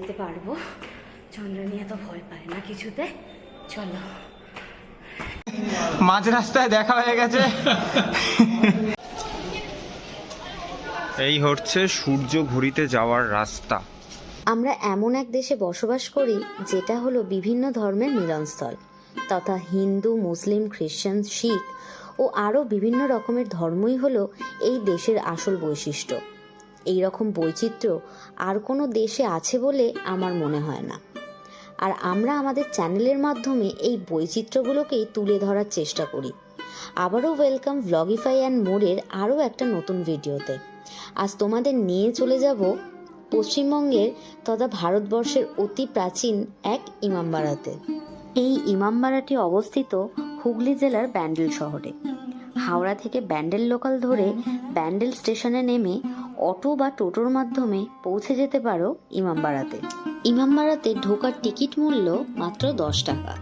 যেতে পারবো। চন্দ্রানী এত ভয় পায় না কিছুতে। চলো, মাঝ রাস্তায় দেখা হয়ে গেছে। এই হচ্ছে সূর্য ঘুরিতে যাওয়ার রাস্তা। আমরা এমন এক দেশে বসবাস করি যেটা হলো বিভিন্ন ধর্মের মিলনস্থল, তথা হিন্দু, মুসলিম, খ্রিস্টান, শিখ ও আরও বিভিন্ন রকমের ধর্মই হলো এই দেশের আসল বৈশিষ্ট্য। এই রকম বৈচিত্র্য আর কোনো দেশে আছে বলে আমার মনে হয় না। আর আমরা আমাদের চ্যানেলের মাধ্যমে এই বৈচিত্র্যগুলোকেই তুলে ধরার চেষ্টা করি। আবারও ওয়েলকাম ভ্লগিফাই অ্যান্ড মোরের আরও একটা নতুন ভিডিওতে। আজ তোমাদের নিয়ে চলে যাব পশ্চিমবঙ্গের তথা ভারতবর্ষের অতি প্রাচীন এক ইমামবাড়াতে। এই ইমামবাড়াটি অবস্থিত হুগলি জেলার ব্যান্ডেল শহরে। হাওড়া থেকে ব্যান্ডেল লোকাল ধরে ব্যান্ডেল স্টেশনে নেমে অটো বা টোটোর মাধ্যমে পৌঁছে যেতে পারো ইমামবাড়াতে। ইমামবাড়াতে ঢোকার টিকিট মূল্য মাত্র 10 টাকা।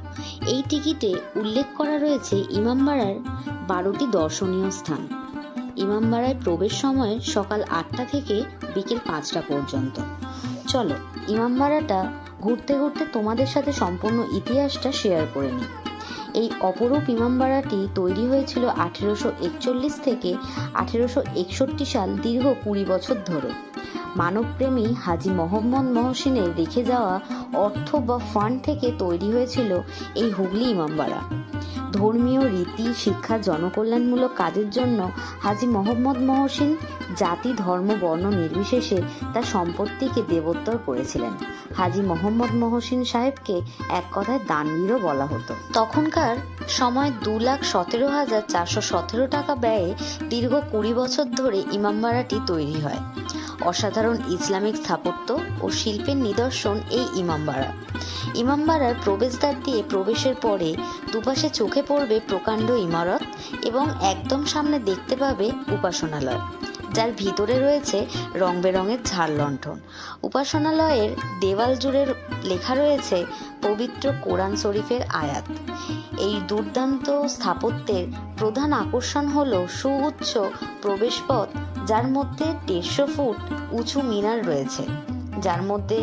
এই টিকিটে উল্লেখ করা রয়েছে ইমামবাড়ার 12টি দর্শনীয় স্থান। ইমামবাড়ায় প্রবেশ সময় সকাল 8টা থেকে বিকেল 5টা পর্যন্ত। চলো ইমামবাড়াটা ঘুরতে ঘুরতে তোমাদের সাথে সম্পূর্ণ ইতিহাসটা শেয়ার করে নিই। এই অপরূপ ইমামবাড়াটি তৈরি হয়েছিল 1841 থেকে 1861 সাল, দীর্ঘ 20 বছর ধরে। মানবপ্রেমী হাজী মোহাম্মদ মহসিনের রেখে যাওয়া অর্থ বা ফান্ড থেকে তৈরি হয়েছিল এই হুগলি ইমামবাড়া। ধর্মীয় রীতি, শিক্ষা, জনকল্যাণমূলক কাজের জন্য হাজী মোহাম্মদ মহসিন জাতি, ধর্ম, বর্ণ নির্বিশেষে তার সম্পত্তিকে দেবোত্তর করেছিলেন। হাজী মোহাম্মদ মহসিন সাহেবকে এক কথায় দানবীরও বলা হতো। তখনকার সময় 2,17,417 টাকা ব্যয়ে দীর্ঘ 20 বছর ধরে ইমামবাড়াটি তৈরি হয়। অসাধারণ ইসলামিক স্থাপত্য ও শিল্পের নিদর্শন এই ইমামবাড়া। ইমামবাড়ার প্রবেশদ্বার দিয়ে প্রবেশের পরে দুপাশে চোখে পড়বে প্রকাণ্ড ইমারত এবং একদম সামনে দেখতে পাবে উপাসনালয়, যার ভিতরে রয়েছে রং বেরঙের ঝাড় লণ্ঠন। উপাসনালয়ের দেওয়াল জুড়ে লেখা রয়েছে পবিত্র কোরআন শরীফের আয়াত। এই দুর্দান্ত স্থাপত্যের প্রধান আকর্ষণ হল সুউচ্চ প্রবেশপথ, যার মধ্যে 150 ফুট উঁচু মিনার রয়েছে, যার মধ্যে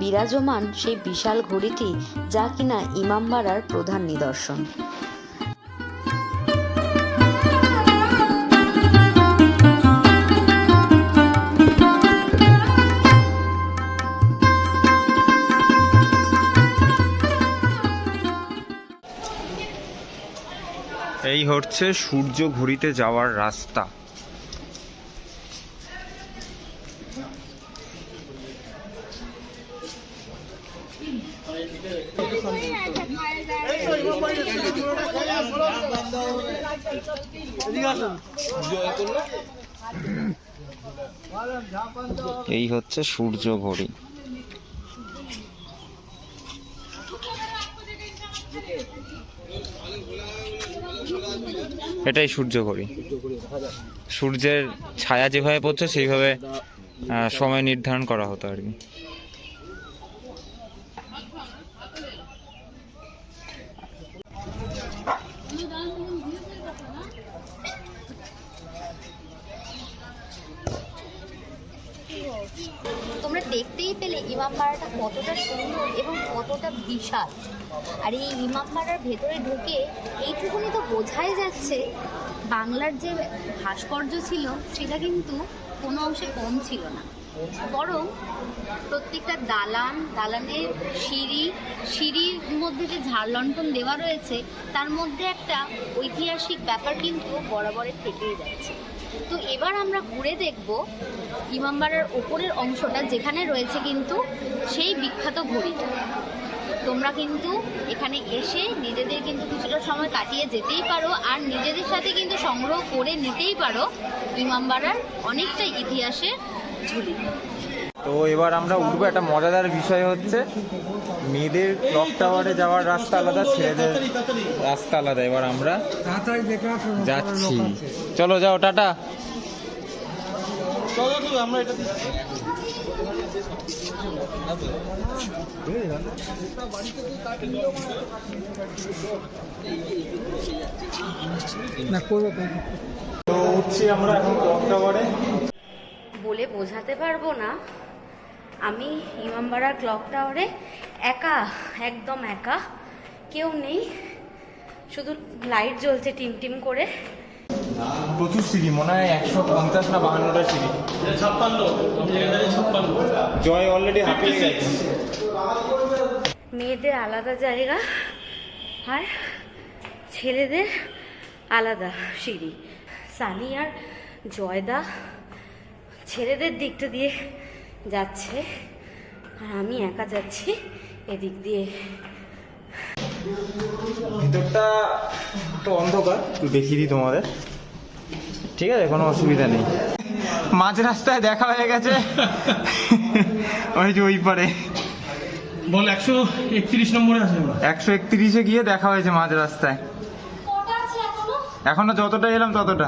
বিরাজমান সেই বিশাল ঘড়িটি, যা কিনা ইমামবাড়ার প্রধান নিদর্শন। এই হচ্ছে সূর্য ঘুরিতে যাওয়ার রাস্তা। এই হচ্ছে সূর্য ঘড়ি। এটাই সূর্য ঘড়ি। সূর্যের ছায়া যেভাবে পড়ছে সেইভাবে সময় নির্ধারণ করা হতো আর কি। তোমরা দেখতেই পেলে ইমামবাড়াটা কতটা সুন্দর এবং কতটা বিশাল। আর এই ইমামবাড়ার ভেতরে ঢুকে এইটুকুনি তো বোঝাই যাচ্ছে বাংলার যে ভাস্কর্য ছিল সেটা কিন্তু কোনো অংশে কম ছিল না, বরং প্রত্যেকটা দালানের সিঁড়ির মধ্যে যে ঝাড়লণ্ঠন দেওয়া রয়েছে তার মধ্যে একটা ঐতিহাসিক ব্যাপার কিন্তু বরাবরের থেকেই যাচ্ছে। তো এবার আমরা ঘুরে দেখব ইমামবাড়ার ওপরের অংশটা, যেখানে রয়েছে কিন্তু সেই বিখ্যাত ঘড়িটা। তোমরা কিন্তু এখানে এসে নিজেদের কিন্তু কিছুটা সময় কাটিয়ে যেতেই পারো, আর নিজেদের সাথে কিন্তু সংগ্রহ করে নিতেই পারো ইমামবাড়ার অনেকটা ইতিহাসের ঝুলি। তো এবার আমরা উঠবো। একটা মজাদার বিষয় হচ্ছে মেয়েদের ক্লক টাওয়ারে যাওয়ার রাস্তা আলাদা, ছেলেদের রাস্তা আলাদা। এবার আমরা যাচ্ছি, চলো যাও, টাটা। তো উঠছি আমরা এখন ক্লক টাওয়ারে। বলে বোঝাতে পারবো না, আমি ইমামবাড়া ক্লক টাওয়ারে একা, একদম একা, কেউ নেই, শুধু লাইট জ্বলছে টিম টিম করে। প্রচুর সিঁড়ি, মনে হয় 150 না 52টা সিঁড়ি। 56 জয় অলরেডি হাঁপিয়ে গেছে। মেয়েদের আলাদা জায়গা আর ছেলেদের আলাদা সিঁড়ি। সানি আর জয়দা ছেলেদের দিকটা দিয়ে যাচ্ছে আর আমি একা যাচ্ছি এদিক দিয়ে। ভিতরটা একটু অন্ধকার, একটু দেখিয়ে দিই তোমাদের, ঠিক আছে? কোনো অসুবিধা নেই। মাঝ রাস্তায় দেখা হয়ে গেছে, ওই যে ওই পারে বল 131 নম্বরে আছে। 131-এ গিয়ে দেখা হয়েছে মাঝ রাস্তায়। এখনো যতটা এলাম ততটা।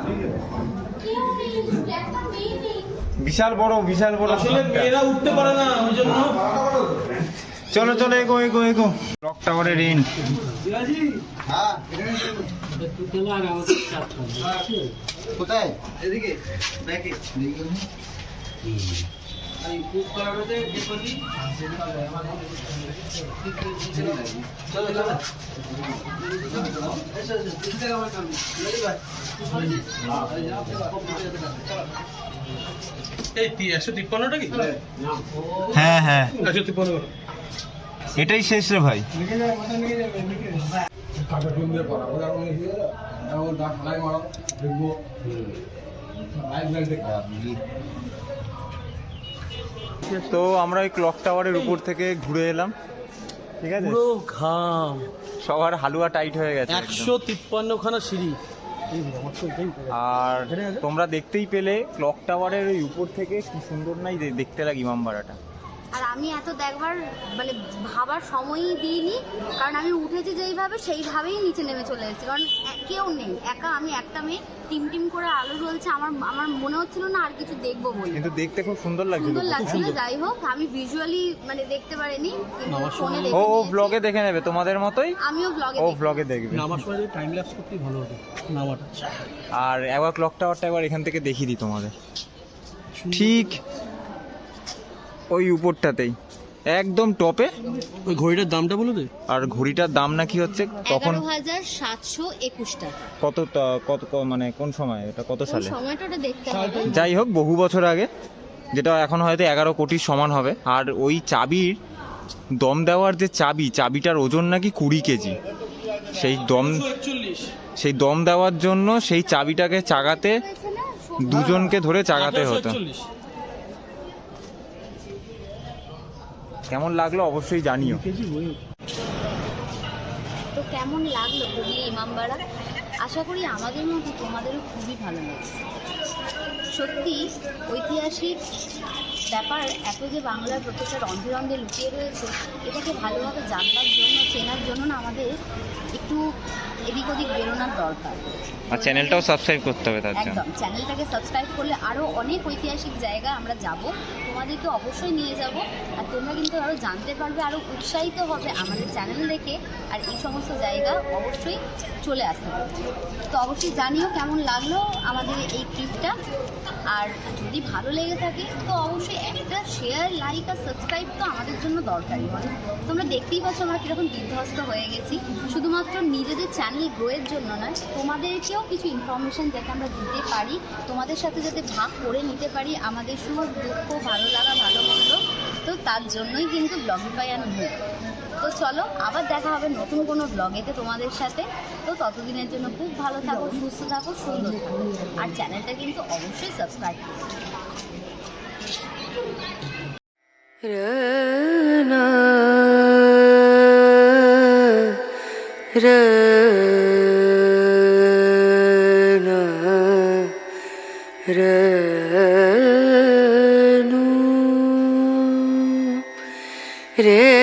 বিশাল বড়, বিশাল বড়। আসলে মেয়েরা উঠতে পারে না, ওই জন্য। চলো চলো, এগো এগো এগো। ক্লক টাওয়ারের রেন্ট কোথায়? এদিকে দেখে এই 153টা কি? হ্যাঁ হ্যাঁ, 153। এটাই শেষ রে ভাই। তো আমরা এই ক্লক টাওয়ারের উপর থেকে ঘুরে এলাম, ঠিক আছে? পুরো ঘাম, সবার হালুয়া টাইট হয়ে গেছে একদম। 153 খানা সিঁড়ি। আর তোমরা দেখতেই পেলে ক্লক টাওয়ারের ওই উপর থেকে কি সুন্দর নাই দেখতে লাগে ইমামবাড়াটা। আর আমি এত দেখবার মানে ভাবার সময়ই দিইনি, কারণ আমি উঠেছি যেইভাবে সেইভাবেই নিচে নেমে চলে এসেছি, কারণ কেউ নেই, একা আমি একটা মেয়ে, টিম টিম করে আলো জ্বলছে, আমার মনে হচ্ছিল না আর কিছু দেখবো বলে। কিন্তু দেখতে খুব সুন্দর লাগছিল। সুন্দর লাগছিল। যাই হোক, আমি ভিজুয়ালি মানে দেখতে পারিনি, কিন্তু ফোনে ও দেখে ও নিয়েছি। ব্লগে দেখে নেবে তোমাদের মতোই, আমিও ব্লগে ও ব্লগে দেখবে। নামার সময় টাইম ল্যাপস করতে ভালো হতো নামাটা। আর একবার ক্লক টাওয়ারটা একবার এখান থেকে দেখিয়ে দিই তোমাদের, ঠিক ওই উপরটাতেই একদম টপে। ওই ঘড়িটার দামটা বলে দে। আর ঘড়িটার দাম নাকি হচ্ছে তখন 11,721 টাকা। কত মানে কোন সময়, এটা কত সালে? সময়টা ওটা দেখতে হবে। যাই হোক, বহু বছর আগে, যেটা এখন হয়তো 11 কোটির সমান হবে। আর ওই চাবির দম দেওয়ার যে চাবিটার ওজন নাকি 20 কেজি। সেই দম দেওয়ার জন্য সেই চাবিটাকে চাগাতে দুজনকে ধরে চাগাতে হতো। কেমন লাগলো অবশ্যই জানিও। তো কেমন লাগলো হুগলি ইমামবাড়া? আশা করি আমাদের মতো তোমাদেরও খুবই ভালো লাগছে। সত্যি ঐতিহাসিক ব্যাপার, এত যে বাংলার প্রত্যেকটা রন্ধে রন্ধে লুকিয়ে রয়েছে, এটাকে ভালোভাবে জানবার জন্য, চেনার জন্য না আমাদের একটু এদিক ওদিক বেরোনোর দরকার। আর চ্যানেলটাও সাবস্ক্রাইব করতে হবে তার জন্য। একদম, চ্যানেলটাকে সাবস্ক্রাইব করলে আরও অনেক ঐতিহাসিক জায়গা আমরা যাব, তোমাদেরকে অবশ্যই নিয়ে যাব। আর তোমরা কিন্তু আরও জানতে পারবে, আরও উৎসাহিত হবে আমাদের চ্যানেল দেখে, আর এই সমস্ত জায়গা অবশ্যই চলে আসতে পারবে। তো অবশ্যই জানিও কেমন লাগলো আমাদের এই ট্রিপটা। আর যদি ভালো লেগে থাকে তো অবশ্যই একটা শেয়ার, লাইক আর সাবস্ক্রাইব তো আমাদের জন্য দরকারি। মানে তোমরা দেখতেই পাচ্ছ আমরা কীরকম বিধ্বস্ত হয়ে গেছি, শুধুমাত্র নিজেদের চ্যানেল গ্রোয়ের জন্য নয়, তোমাদেরকেও কিছু ইনফরমেশান যাতে আমরা দিতে পারি, তোমাদের সাথে যাতে ভাগ করে নিতে পারি আমাদের সুখ দুঃখ, ভালো লাগা ভালো মন্দ, তো তার জন্যই কিন্তু ব্লগিফাই অ্যান্ড মুভ। তো চলো, আবার দেখা হবে নতুন কোনো ব্লগেতে তোমাদের সাথে। তো ততদিনের জন্য খুব ভালো থাকো, সুস্থ থাকো, সুন্দর থাকো, আর চ্যানেলটা কিন্তু অবশ্যই সাবস্ক্রাইব রে